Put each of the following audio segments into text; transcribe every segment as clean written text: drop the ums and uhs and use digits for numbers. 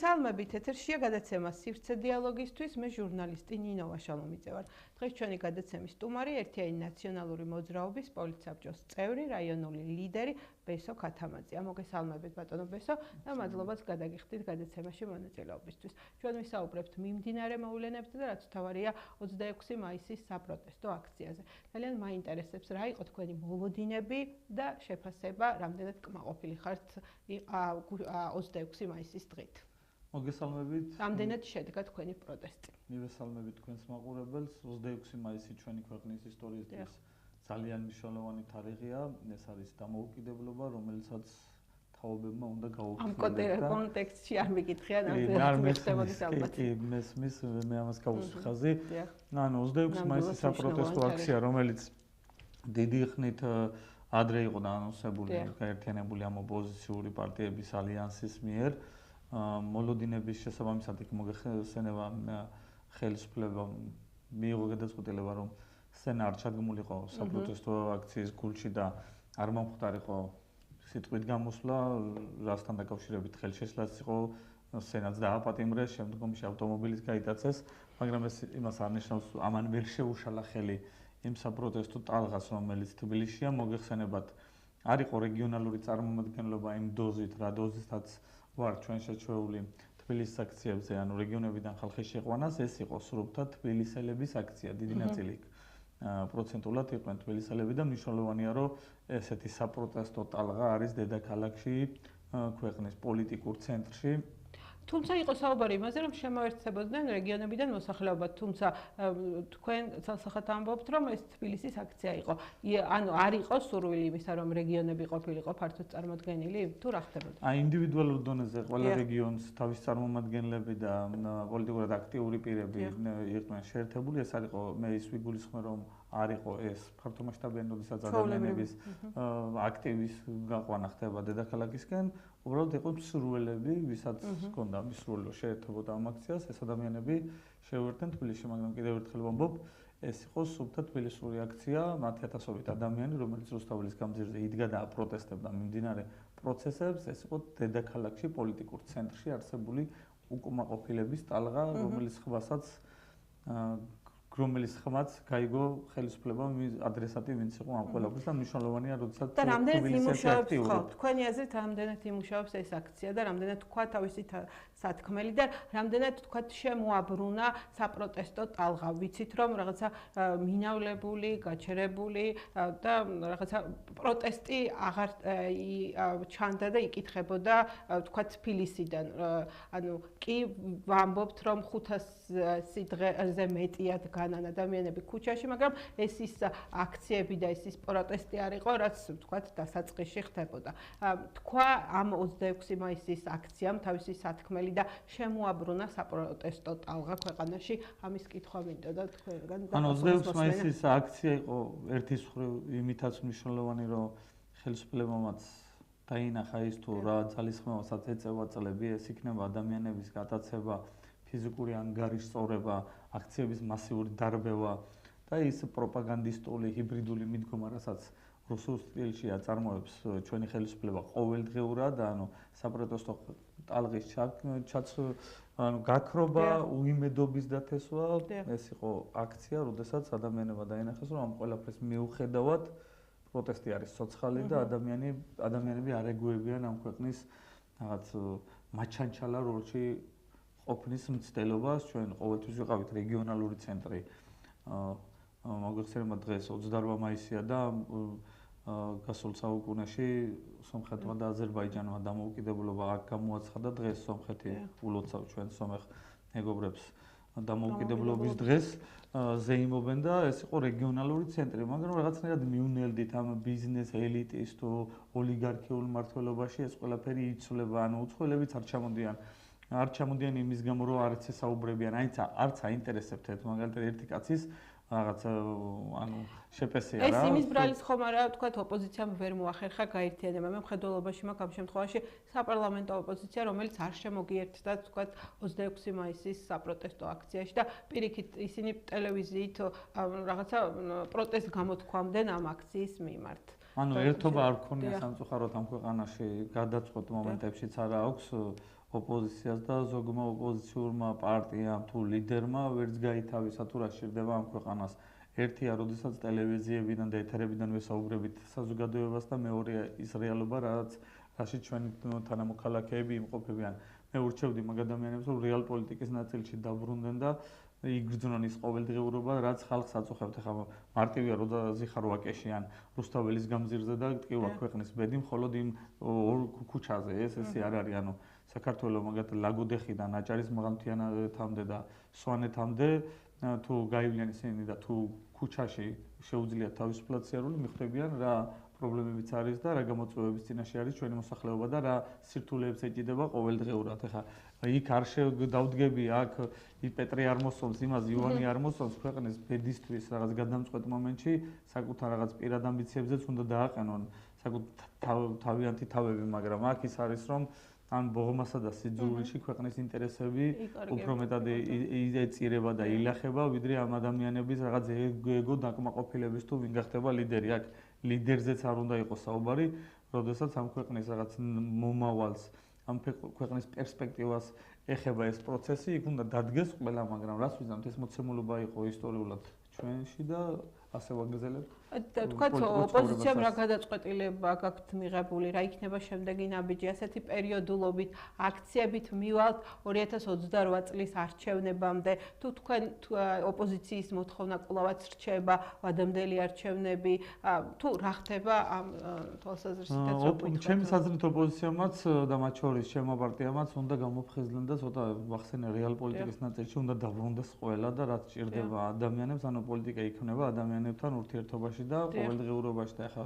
მოგესალმებით, ეთერშია გადაცემა სივრცე დიალოგისთვის, მე ჟურნალისტი ნინო ვაშალომიძე ვარ. დღეს ჩვენი გადაცემის სტუმარი ერთიანი ნაციონალური მოძრაობის პოლიტსაბჭოს წევრი, რაიონული ლიდერი ბესო ქათამაძეა. მოგესალმებით ბატონო ბესო და მადლობაც გადაგიხდით გადაცემაში მონაწილეობისთვის. ჩვენ ვისაუბრებთ მიმდინარე მოვლენებზე და რაც თავარია 26 მაისის საპროტესტო აქციაზე. ძალიან მაინტერესებს რა იყო თქვენი მოლოდინები და შეფასება, რამდენად კმაყოფილი ხართ 26 მაისის დღით. მოგესალმებით. რამდენად შედგა თქვენი პროტესტი? მივესალმებით თქვენს მაყურებელს. 26 მაისი ჩვენი ქვეყნის ისტორიის დღის ძალიან მნიშვნელოვანი თარიღია. ეს არის დამოუკიდებლობა, რომელსაც თაობებმა უნდა გაუქმებდეს. ამ კონტექსტში არ მიკითხიან ამ მეხსებოდის ალბათ. მესმის მე ამას გავუსხაზი. ანუ 26 მაისის საპროტესტო აქცია, რომელიც დიდი ხნით ადრე იყო დაანონსებული, გაერთიანებული ამ ოპოზიციური პარტიების ალიანსის მიერ. მოლოდინების შესაბამისად იქ მოგეხსენება ხელისუფლება მიიღო გადაწყვეტილება, რომ სცენა არ ჩადგმულიყო საპროტესტო აქციის გულში და არ მომხდარიყო სიტყვით გამოსვლა, რასთან დაკავშირებით ხელშეშლაც იყო სცენაც დააპატიმრეს, შემდგომში ავტომობილით გაიტაცეს, მაგრამ ეს იმას არ ნიშნავს, ამან ვერ შეუშალა ხელი იმ საპროტესტო ტალღას, რომელიც თბილისშია. მოგეხსენებათ, არ იყო რეგიონალური წარმომადგენლობა იმ დოზით, რა დოზითაც ვარ ჩვენ შეჩვეული თბილისის აქციებზე, ანუ რეგიონებიდან ხალხის შეყვანას, ეს იყო სრულად თბილისელების აქცია, დიდი ნაწილი პროცენტულად იყვნენ თბილისელები და მნიშვნელოვანია, რომ ესეთი საპროტესტო ტალღა არის დედაქალაქში, ქვეყნის პოლიტიკურ ცენტრში. თუმცა იყო საუბარი იმაზე, რომ შემოერთებოდნენ რეგიონებიდან მოსახლეობა, თუმცა თქვენ ცალსახად ამბობთ, რომ ეს თბილისის აქცია იყო. ანუ არ იყო სურვილი იმისა, რომ რეგიონები ყოფილიყო ფართოდ წარმოდგენილი, თუ რა ხდებოდა? ინდივიდუალურ დონეზე ყველა რეგიონს თავის წარმომადგენლები და პოლიტიკურად აქტიური პირები იყვნენ შეერთებული. ეს არ იყო, მე ის ვიგულისხმევ, რომ არ იყო ეს ფართომასშტაბიანი, როდესაც ადამიანების აქტივის გაყვანა ხდება დედაქალაქისკენ, უბრალოდ იყო მსურველები, ვისაც ჰქონდა მსურველობა შეერთებოდა ამ აქციას, ეს ადამიანები შეუერთდნენ თბილისში, მაგრამ კიდევ ერთხელ ვამბობ, ეს იყო სუფთა თბილისური აქცია, 10,000-ობით ადამიანი, რომელიც რუსთაველის გამზირზე იდგა და აპროტესტებდა მიმდინარე პროცესებს, ეს იყო დედაქალაქში პოლიტიკურ ცენტრში არსებული უკმაყოფილების ტალღა, რომელიც ხმაც გაიგო ხელისუფლებამ ადრესატი ვინც იყო ამ ყველაფრის და მნიშვნელოვანია, როდესაც და რამდენად იმუშავებს ხო? თქვენი აზრით რამდენად იმუშავებს ეს აქცია და რამდენად თქვა თავისი სათქმელი და რამდენად თქვა შემოაბრუნა საპროტესტო ტალღა? ვიცით რომ რაღაცა მინავლებული, გაჩერებული და რაღაცა პროტესტი აღარ ჩანდა და იკითხებოდა თქვა თბილისიდან. ანუ კი ვამბობთ რომ 500 დღეზე მეტია განან ადამიანები ქუჩაში, მაგრამ ეს ის აქციები და ეს ის პროტესტი არ იყო, რაც თქვათ დასაწყისში ხდებოდა. თქვა ამ 26 მაისის აქციამ თავისი სათქმელი და შემოაბრუნა საპროტესტო ტალღა ქვეყანაში. ამის კითხვა მინდოდა თქვენგან. ანუ 26 მაისის აქცია იყო ერთის მხრივ იმითაც მნიშვნელოვანი, რომ ხელისუფლებამაც დაინახა ის თუ რა ძალისხმევასაც ეწევა წლები, ეს იქნება ადამიანების გატაცება, ფიზიკური ანგარიშ სწორება, აქციების მასიური დარბევა და ის პროპაგანდისტული ჰიბრიდული მიდგომა, რასაც რუსულ სტილში აწარმოებს ჩვენი ხელისუფლება ყოველდღიურად, ანუ საპროტესტო ტალღის გაქრობა, უიმედობის დათესვა, ეს იყო აქცია, როდესაც ადამიანებმა დაინახეს, რომ ამ ყველაფრის მიუხედავად პროტესტი არის ცოცხალი და ადამიანები არ ეგუებიან ამ ქვეყნის რაღაც მაჩანჩალა როლში ყოფნის მცდელობას. ჩვენ ყოველთვის ვიყავით რეგიონალური ცენტრი. მოგეხსენება დღეს 28 მაისია და გასულ საუკუნეში სომხეთმა და აზერბაიჯანმა დამოუკიდებლობა აქ გამოაცხადა. დღეს სომხეთი ულოცავ ჩვენ სომეხ მეგობრებს დამოუკიდებლობის დღეს ზეიმობენ და ეს იყო რეგიონალური ცენტრი, მაგრამ რაღაცნაირად მიუნელდით ამ ბიზნეს ელიტის თუ ოლიგარქიულ მმართველობაში ეს ყველაფერი იცვლება, ანუ უცხოელებიც არ ჩამოდიან. არ ჩამოდიან იმის გამო, რომ არც ესაუბრებიან, არც აინტერესებთ მაგალითად ერთი კაცის რაღაც ანუ შეპესია რა. ეს იმის ბრალის ხომ არა, თქვათ ოპოზიციამ ვერ მოახერხა გაერთიანება. მე მხედველობაში მაქვს ამ შემთხვევაში საპარლამენტო ოპოზიცია, რომელიც არ შემოგიერთდა, თქვათ 26 მაისის საპროტესტო აქციაში და პირიქით ისინი ტელევიზიით რაღაცა პროტესტ გამოთქვამდნენ ამ აქციის მიმართ. ანუ ერთობა არ ქონია სამწუხაროდ ამ ქვეყანაში გადაწყვეტ მომენტებშიც არა აქვს ოპოზიციას და ზოგმა ოპოზიციურმა პარტიამ თუ ლიდერმა ვერც გაითავისა თუ რა სჭირდება ამ ქვეყანას. ერთია, როდესაც ტელევიზიებიდან და ეთერებიდან ვესაუბრებით საზოგადოებას და მეორეა ის რეალობა, რაშიც ჩვენი თანამოქალაქეები იმყოფებიან. მე ურჩევდი მაგ ადამიანებს, რომ რეალ პოლიტიკის ნაწილში დაბრუნდნენ და იგრძნონ ის ყოველდღიურობა, რაც ხალხს აწუხებთ. ახლა მარტივია, რომ ზიხარ ვაკეშიან რუსთაველის გამზირზე და ტკივა ქვეყნის ბედი, მხოლოდ იმ ორ ქუჩაზე ესე არ არის, ანუ საქართველოს მაგათ ლაგოდეხიდან აჭარის მაღალმთიანეთამდე და სვანეთამდე თუ გაივლიან ისინი და თუ ქუჩაში შეუძლიათ თავისუფლად სიარული მიხვდებიან რა პრობლემებიც არის და რა გამოწვევების წინაშე არის ჩვენი მოსახლეობა და რა სირთულეებს ეჭიდება ყოველდღიურად. ახლა იქ არ დავდგები, აქ პეტრე არ მოსწონს, იმას ივანი არ მოსწონს, ქვეყნის ბედისთვის რაღაც გადამწყვეტ მომენტში საკუთარ რაღაც პირად ამბიციებზეც უნდა დააყენონ თავიანთი თავები, მაგრამ აქ ის არის რომ ან ბოღმასა და სიძულვილში ქვეყნის ინტერესები უფრო მეტად ეწირება და ილახება, ვიდრე ამ ადამიანების რაღაც ეგო დაკმაყოფილების თუ ვინ გახდება ლიდერი. აქ ლიდერზეც არ უნდა იყოს საუბარი, როდესაც ამ ქვეყნის რაღაც მომავალს, ამ ქვეყნის პერსპექტივას ეხება ეს პროცესი, იქ უნდა დადგეს ყველა, მაგრამ რას ვიზამთ, ეს მოცემულობა იყო ისტორიულად ჩვენში და ასე ვაგრძელებთ. თქვათ ოპოზიციამ რა გადაწყვეტილება გაქვთ მიღებული, რა იქნება შემდეგი ნაბიჯი, ასეთი პერიოდულობით, აქციებით მივალთ 2028 წლის არჩევნებამდე, თუ თქვენ ოპოზიციის მოთხოვნა კვლავაც რჩება, ვადამდელი არჩევნები, თუ რა ხდება ამ თვალსაზრისითაც რო გითხრათ. ჩემი საზრით ოპოზიციამაც და მათ შორის ჩემო პარტიამაც უნდა გამოფხიზლდნენ და ცოტა ვახსენე რეალ პოლიტიკის ნაწილში უნდა დაბრუნდეს ყველა და რაც ჭირდება ადამიანებს, ანუ პოლიტიკა იქნება ადამიანებთან ურთიერთობაში და ყოველდღიურობაში და ახლა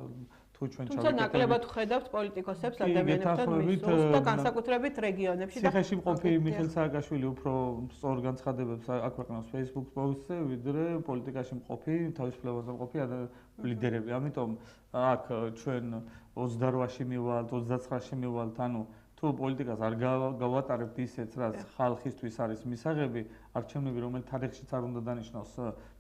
თუ ჩვენ თუმცა ნაკლებად ხედავთ პოლიტიკოსებს ადამიანებთან მისულს და განსაკუთრებით რეგიონებში და ციხეში მყოფი მიხეილ სააკაშვილი უფრო სწორ განცხადებებს აქვეყნებს Facebook პოსტზე, ვიდრე პოლიტიკაში მყოფი, თავისუფლებაზე მყოფი ლიდერები. ამიტომ აქ ჩვენ 28-ში მივალთ, 29-ში მივალთ, ანუ თუ პოლიტიკას არ გავატარებთ ისეთ, რაც ხალხისთვის არის მისაღები, არჩევნები რომელიც თარიღშიც არ უნდა დანიშნოს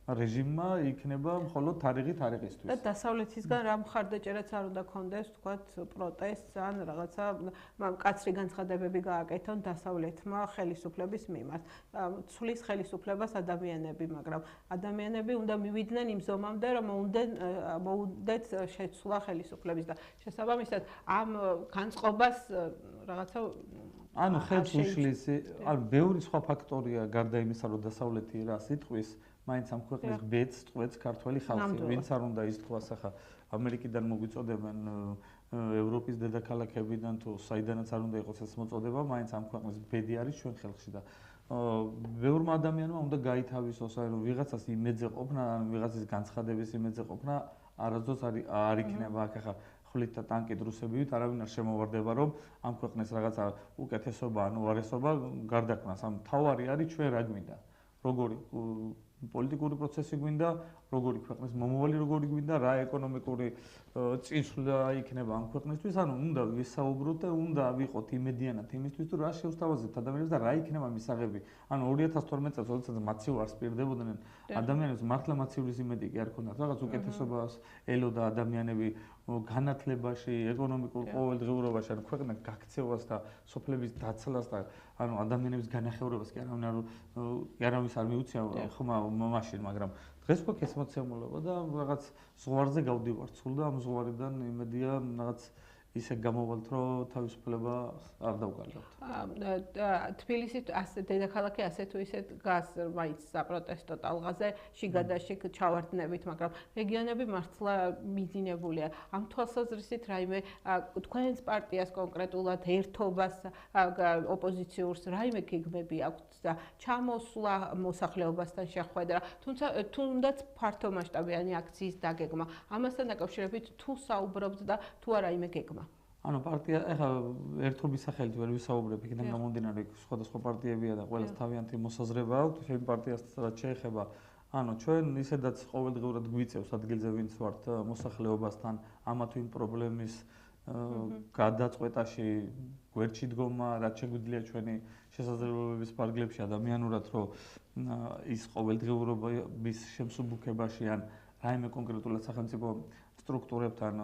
რეჟიმმა იქნება მხოლოდ თარიღისთვის. და დასავლეთისგან რა მხარდაჭერაც არ უნდა კონდეს, თქვათ, პროტესტს ან რაღაცა მკაცრი განცხადებები გააკეთონ დასავლეთმა ხელისუფლების მიმართ. ცვლის ხელისუფლებას ადამიანები, მაგრამ ადამიანები უნდა მივიდნენ იმ ზომამდე, რომ მოუნდეთ შეცვლა ხელისუფლების და შესაბამისად ამ განწყობას რაღაცა ანუ ხელს უშლის, ანუ ბევრი სხვა ფაქტორია გარდა იმისა, რომ დასავლეთი რას იტყვის, მაინც ამ ქვეყნის ბედს ტყვეთს ქართველი ხალხი, ვინც არ უნდა ითქვას, ახლა ამერიკიდან მოგვიწოდებენ ევროპის დედაქალაქებიდან თუ საიდანაც არ უნდა იყოს ეს მოწოდება, მაინც ამ ქვეყნის ბედი არის ჩვენ ხელში და ბევრმა ადამიანმა უნდა გაითავისოს, რომ ვიღაცას იმედზე ყოფნა, ან ვიღაცის განცხადების იმედზე ყოფნა არასდროს არ იქნება აქ ახლა ხვლით და ტანკით რუსებივით არავინ არ შემოვარდება, რომ ამ ქვეყნის რაღაცა უკეთესობა ან უარესობა გარდაქმნას. ამ თავარი არის ჩვენ რა გვინდა, როგორი პოლიტიკური პროცესი გვინდა, როგორი ქვეყნის მომავალი როგორი გვინდა, რა ეკონომიკური წინსვლა იქნება ამ ქვეყნისთვის, ანუ უნდა ვისაუბროთ და უნდა ვიყოთ იმედიანად იმისთვის, თუ რა შევსთავაზებთ ადამიანებს და რა იქნება მისაღები. ანუ 2012 წელს, როდესაც მაცივარს პირდებოდნენ ადამიანებს, მართლა მაცივრის იმედი კი არ ქონდათ, რაღაც უკეთესობას ელოდა ადამიანები განათლებაში, ეკონომიკურ ყოველდღიურობაში, ანუ ქვეყნის გაქცევას და სოფლების დაცლას და ანუ ადამიანების განახევრებას კი არავის არ მიუწია ხმა მაშინ, მაგრამ დღეს გვაქვს ეს მოცემულობა და რაღაც ზღვარზე გავდივართ სულ და ამ ზღვარიდან იმედია რაღაც ისე გამოვალთ, რომ თავისუფლება არ დავკარგავთ. თბილისი ასე დედაქალაქი ასე თუ ისე დგას მაინც საპროტესტო ტალღაზე, შიგადაშიგ ჩავარდნებით, მაგრამ რეგიონები მართლა მიძინებულია. ამ თვალსაზრისით რაიმე თქვენს პარტიას კონკრეტულად ერთობას ოპოზიციურს რაიმე გეგმები აქვთ და ჩამოსვლა მოსახლეობასთან შეხვედრა, თუნდაც ფართომასშტაბიანი აქციის დაგეგმა. ამასთან დაკავშირებით თუ საუბრობთ და თუ არა იმე გეგმა. ანუ პარტია ახლა ერთობის სახელით ვერ ვისაუბრებ, იქიდან გამომდინარე სხვადასხვა პარტიებია და ყველას თავიანთი მოსაზრება აქვს, შენ პარტიასაც რაც შეეხება, ანუ ჩვენ ისედაც ყოველდღიურად გვიწევს ადგილზე ვინც ვართ მოსახლეობასთან ამა თუ იმ პრობლემის გადაწყვეტაში გვერდში დგომა, რაც შეგვიძლია ჩვენი შესაძლებლობების ფარგლებში ადამიანურად, რომ ის ყოველდღიურობის შემსუბუქებაში ან რაიმე კონკრეტულად სახელმწიფო სტრუქტურებთან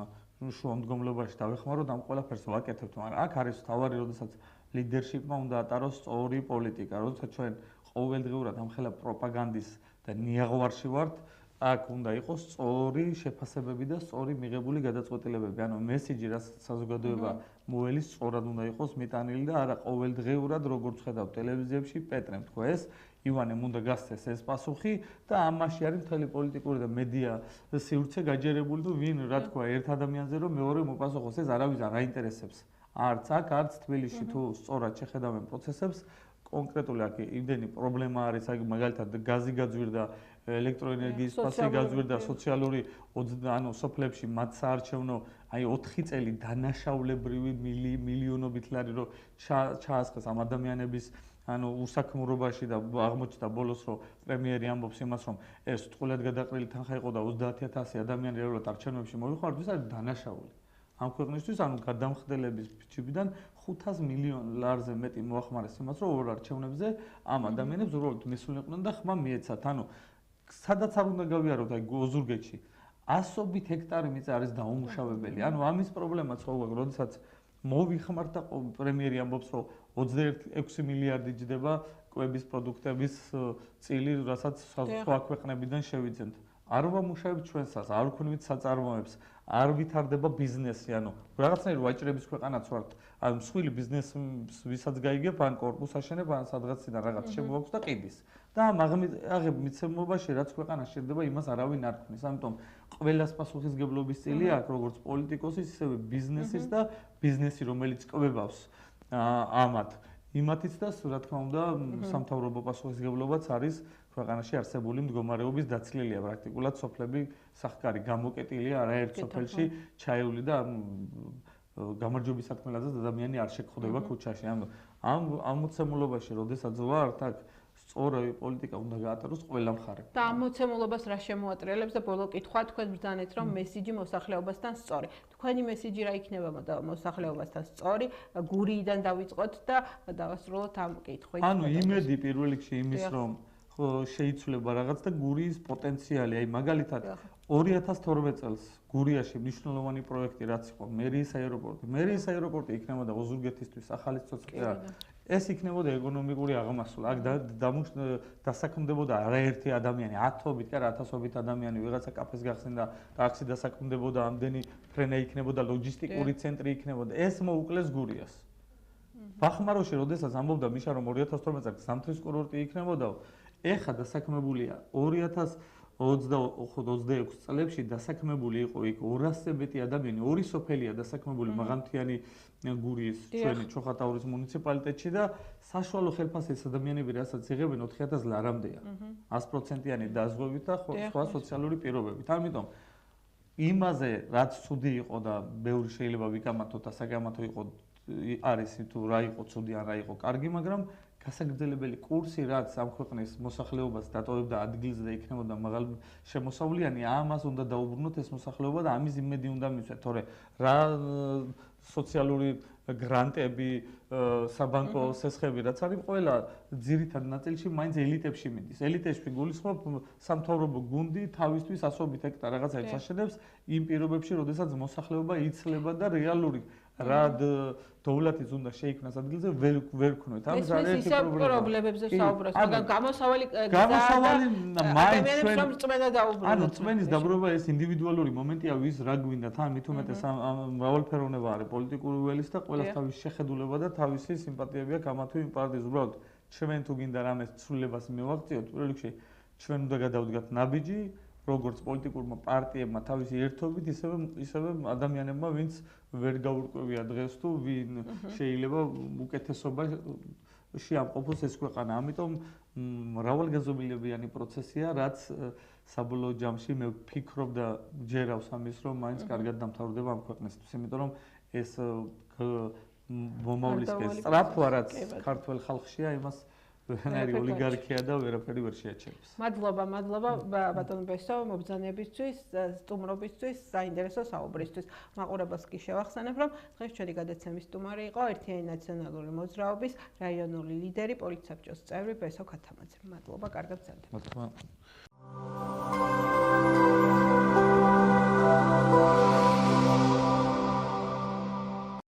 შუამდგომლობაში დავეხმაროთ, ამ ყველაფერს ვაკეთებთ, მაგრამ აქ არის თავარი, როდესაც ლიდერშიპმა უნდა ატაროს სწორი პოლიტიკა, როცა ჩვენ ყოველდღიურად ამხელა პროპაგანდის და ნიაღვარში ვართ, აქ უნდა იყოს სწორი შეფასებები და სწორი მიღებული გადაწყვეტილებები. ანუ მესიჯი, რასაც საზოგადოება მოელის, სწორად უნდა იყოს მიტანილი და არა ყოველდღიურად, როგორც ხედავ ტელევიზიებში, პეტრემ თქვა ეს, ივანემ უნდა გასცეს ეს პასუხი და ამაში არის მთელი პოლიტიკური და მედია სივრცე გაჯერებული თუ ვინ რა თქვა ერთ ადამიანზე რომ მეორე მოპასუხოს, ეს არავის არ აინტერესებს. არც აქ, არც თბილისში თუ სწორად შეხედავენ პროცესებს, კონკრეტული აქ იმდენი პრობლემა არის, აი მაგალითად გაზი გაძვირდა, ელექტროენერგიის ფასი გაძვირდა, სოციალური ანუ სოფლებში მათ საარჩევნო აი 4 წელი დანაშაულებრივი მილიონობით ლარი რომ ჩაასხეს ამ ადამიანების ანუ უსაქმურობაში და აღმოჩნდა ბოლოს რომ პრემიერი ამბობს იმას რომ ეს ტყუილად გადაყრილი თანხა იყო და 30000 ადამიანი რეალურად არჩევნებში მოიხარდა, ეს არის დანაშაული. ამ ქვეყნისთვის ანუ გადამხდელების ჯიბიდან 500 მილიონ ლარზე მეტი მოახმარეს იმას რომ ორ არჩევნებზე ამ ადამიანებს უბრალოდ მისულიყვნენ და ხმა მიეცათ. ანუ სადაც არ უნდა გავიაროთ აი ოზურგეთში 100 ჰექტარი მიწა არის დაუმუშავებელი. ანუ ამის პრობლემაც ხო გვაქვს, როდესაც მოვიხმართ და პრემიერი ამბობს რომ 26 მილიარდი ჯდება კვების პროდუქტების წილი, რასაც სხვა ქვეყნებიდან შევიძენთ. არ ვამუშავებთ ჩვენსას, არ ვქნით საწარმოებს, არ ვითარდება ბიზნესი, ანუ რაღაცნაირი ვაჭრების ქვეყანაც ვართ. ანუ მსხვილი ბიზნესს ვისაც გაიგებ, ან კორპუსს აშენებ, ან სადღაციდან რაღაც შემოაქვს და ყიდის. და აღებ მიცემობაში რაც ქვეყანა შეიძლება იმას არავინ არ ქმნის. ამიტომ ყველას პასუხისგებლობის წილი აქვს, როგორც პოლიტიკოსის, ისევე ბიზნესის და ბიზნესი, რომელიც კვებავს ამათ. იმათიც და რა თქმა უნდა, სამთავრობო პასუხისგებლობაც არის ქვეყანაში არსებული მდგომარეობის დაცლილია პრაქტიკულად სოფლები სახკარი გამოკეტილია არაერთ სოფელში ჩაეული და გამარჯვების სათქმელადაც ადამიანი არ შეგხვდება ქუჩაში. ამ მოცემულობაში, როდესაც ვართ, აქ სწორი პოლიტიკა უნდა გაატაროს ყველა მხარე. და ამ მოცემულობას რა შემოატრიალებს და ბოლო კითხვა თქვენ ბრძანეთ რომ მესიჯი მოსახლეობასთან სწორი. თქვენი მესიჯი რა იქნება მოსახლეობასთან სწორი? გურიიდან დავიწყოთ და დავასრულოთ ამ კითხვით. ანუ იმედი პირველ რიგში იმის რომ შეიცვლება რაღაც და გურიის პოტენციალი, აი მაგალითად 2012 წელს გურიაში მნიშვნელოვანი პროექტი რაც იყო მერიის აეროპორტი. მერიის აეროპორტი იქნებოდა ოზურგეთისთვის ახალი ცოცხლი. ეს იქნებოდა ეკონომიკური აღმასვლა. აქ დასაქმდებოდა არაერთი ადამიანი, 1000-ობით, კი არა 1000-ობით ადამიანი ვიღაცა კაფეს გახსნიდა, ტაქსი დასაქმდებოდა, ამდენი ფრენა იქნებოდა, ლოჯისტიკური ცენტრი იქნებოდა. ეს მოუკლეს გურიას. ბახმაროში, როდესაც ამბობდა მიშა რომ 2012 წელს ზამთრის კურორტი იქნებოდა, ეხა დასაქმებულია 2026 წლებში დასაქმებული იყო იქ 200-ზე მეტი ადამიანი, ორი სოფელია დასაქმებული მაღალმთიანი გურიის ჩვენი ჩოხატაურის მუნიციპალიტეტში და საშუალო ხელფასის ადამიანები რასაც იღებენ 4000 ლარამდეა. 100%-იანი დაზღვევით და სხვა სოციალური პირობებით. ამიტომ იმაზე რაც ცუდი იყო და ბევრი შეიძლება ვიკამათოთ და საკამათო იყო არის თუ რა იყო ცუდი ან რა იყო კარგი, მაგრამ გასაგრძელებელი კურსი რაც ამ ქვეყნის მოსახლეობას დატოვებდა ადგილზე და იქნებოდა მაღალ შემოსავლიანი, ამას უნდა დაუბრუნოთ ეს მოსახლეობა და ამის იმედი უნდა მივცეთ, თორე რა სოციალური გრანტები, საბანკო სესხები რაც არის, ყველა ძირითად ნაწილში მაინც ელიტებში მიდის. ელიტებში გულისხმობ სამთავრობო გუნდი თავისთვის 100 ჰექტარ რაღაცაებს აშენებს იმ პირობებში, როდესაც მოსახლეობა იცლება და რეალური რა დოვლათიც უნდა შეიქმნას ადგილზე ვერ ქნოთ. ამის არის პრობლემებზე საუბრობს, მაგრამ გამოსავალი მაინც ჩვენ წმენა დაუბრუნოთ. ანუ წმენის დაბრუნება ეს ინდივიდუალური მომენტია, ვის რა გვინდა, თან მით უმეტეს მრავალფეროვნება არის პოლიტიკური ველის და ყველას თავის შეხედულება და თავისი სიმპათიები აქვს ამა თუ იმ პარტიის. უბრალოდ ჩვენ თუ გინდა რამეს ცვლილებას მივაღწიოთ, პირველ რიგში ჩვენ უნდა გადავდგათ ნაბიჯი, როგორც პოლიტიკურმა პარტიებმა თავისი ერთობით, ისევე ადამიანებმა, ვინც ვერ გაურკვევია დღეს თუ ვინ შეიძლება უკეთესობაში ამყოფოს ეს ქვეყანა. ამიტომ მრავალგაზომილებიანი პროცესია, რაც საბოლოო ჯამში მე ვფიქრობ და ჯერავს ამის, რომ მაინც კარგად დამთავრდება ამ ქვეყნისთვის, იმიტომ რომ ეს მომავლისკენ სწრაფვა, რაც ქართულ ხალხშია, იმას ვერანაირი ოლიგარქია და ვერაფერი ვერ შეაჩერებს. მადლობა ბატონ ბესო მობრძანებისთვის, სტუმრობისთვის, საინტერესო საუბრისთვის. მაყურებელს კი შევახსენებ, რომ დღეს ჩვენი გადაცემის სტუმარი იყო ერთიანი ნაციონალური მოძრაობის რაიონული ლიდერი, პოლიტსაბჭოს წევრი ბესო ქათამაძე. მადლობა, კარგად გრძელდებათ.